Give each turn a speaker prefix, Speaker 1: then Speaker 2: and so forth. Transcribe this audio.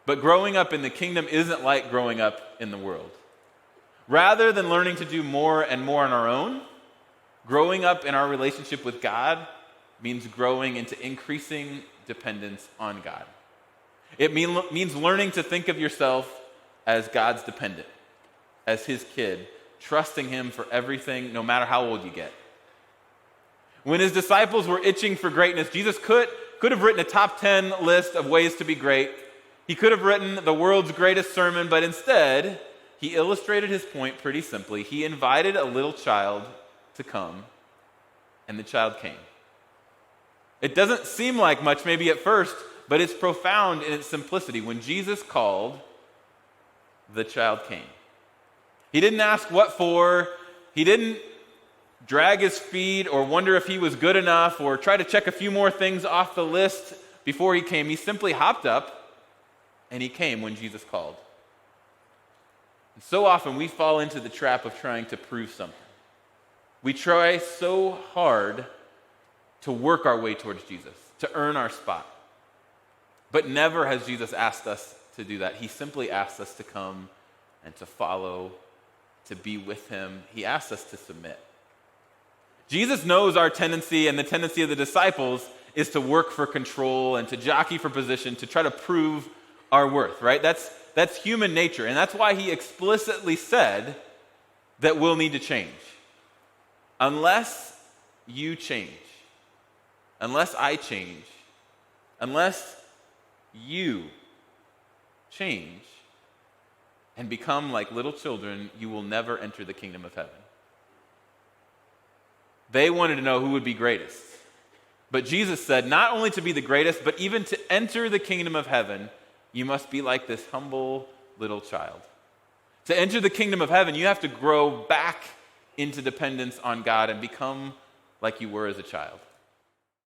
Speaker 1: But growing up in the kingdom isn't like growing up in the world. Rather than learning to do more and more on our own, growing up in our relationship with God means growing into increasing dependence on God. It means learning to think of yourself as God's dependent, as his kid, trusting him for everything, no matter how old you get. When his disciples were itching for greatness, Jesus could have written a top 10 list of ways to be great. He could have written the world's greatest sermon, but instead, he illustrated his point pretty simply. He invited a little child to come, and the child came. It doesn't seem like much maybe at first, but it's profound in its simplicity. When Jesus called, the child came. He didn't ask what for. He didn't drag his feet or wonder if he was good enough or try to check a few more things off the list before he came. He simply hopped up and he came when Jesus called. And so often we fall into the trap of trying to prove something. We try so hard to work our way towards Jesus, to earn our spot. But never has Jesus asked us to do that. He simply asks us to come and to follow, to be with him. He asks us to submit. Jesus knows our tendency, and the tendency of the disciples is to work for control and to jockey for position, to try to prove our worth, right? That's human nature, and that's why he explicitly said that we'll need to change. Unless you change, unless I change, unless you change and become like little children, you will never enter the kingdom of heaven. They wanted to know who would be greatest. But Jesus said not only to be the greatest, but even to enter the kingdom of heaven, you must be like this humble little child. To enter the kingdom of heaven, you have to grow back into dependence on God and become like you were as a child.